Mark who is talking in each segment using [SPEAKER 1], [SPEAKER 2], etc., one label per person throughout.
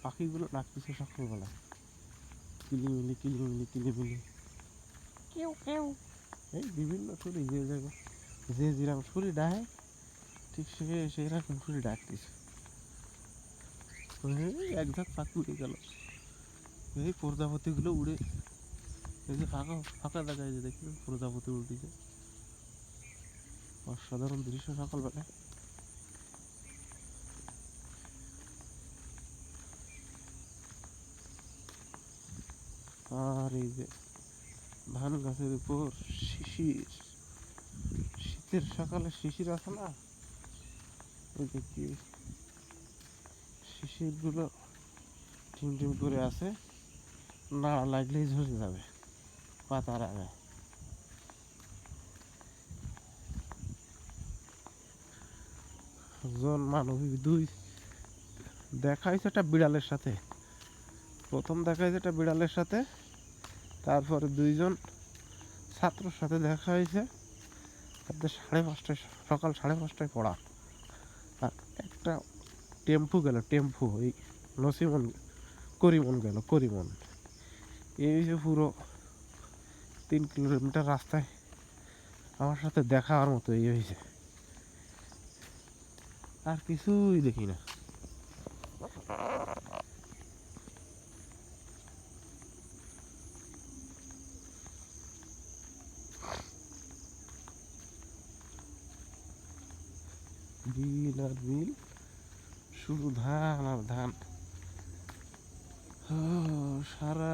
[SPEAKER 1] পাখিগুলো ডাকতেছে সকালবেলা, কিলিমিলি কিলিমিলি কিলিমিলি কেউ কেউ। এই বিভিন্ন সুরে যে জায়গা যে যেরকম সুরে ডাকে ঠিক সেরকম সুরে ডাকতেছে। এক ঝাঁক পাখি উড়ে গেল, এই প্রজাপতিগুলো উড়ে, এই যে ফাঁকা ফাঁকা জায়গায় যে দেখি প্রজাপতি উঠেছে, অসাধারণ দৃশ্য সকালবেলায়। আর এই যে ধান গাছের উপর শিশির, শীতের সকালে শিশির আছে না, ওই যে কি শিশির গুলো টিম টিম করে আছে, নাড়া লাগলেই ঝরে যাবে পাতার আগে। জন মানবিক দুই দেখা হয়েছে একটা বিড়ালের সাথে, প্রথম দেখা হয়েছে একটা বিড়ালের সাথে, তারপরে দুইজন ছাত্রর সাথে দেখা হয়েছে, তাদের 5:30 সকাল 5:30টায় পড়া। আর একটা টেম্পু গেল, টেম্পু ওই নসিমন করিমন গেল, করিমন। এই যে পুরো 3 কিলোমিটার রাস্তায় আমার সাথে দেখা হওয়ার মতো এই হয়েছে, আর কিছুই দেখি না। বিল আর বিল, শুধু ধান আর ধান। সারা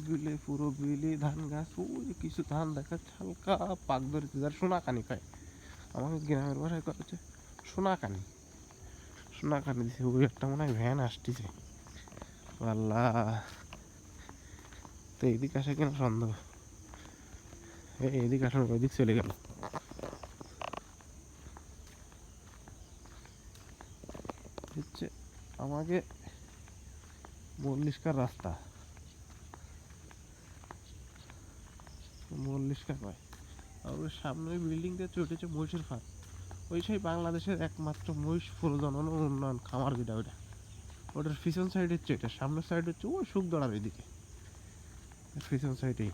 [SPEAKER 1] বিলে পুরো বিলে ধান গাছ, ওই কিছু ধান দেখাচ্ছে হালকা পাক ধরেছে, যার সোনাকানি খায়, আমাকে গ্রামের ভাষায় করেছে সোনাকানি। সোনাকানি দিছে, ওই একটা মনে হয় ভ্যান আসতেছে। আল্লাহ, তো এদিকে আসে কিনা সন্দেহ। এদিকে আসলে ওইদিক চলে গেল। হচ্ছে আমাকে মল্লিশকার রাস্তা, মল্লিশকা কয়। আর ওর সামনে ওই বিল্ডিংটা চটেছে মহিষের ফাঁদ, ওই সেই বাংলাদেশের একমাত্র মহিষ প্রজনন ও উন্নয়ন খামার, যেটা ওইটা ওটার পিছন সাইড হচ্ছে এটা, সামনের সাইড হচ্ছে ওই সুখদড়ার ওইদিকে, পিছন সাইডেই।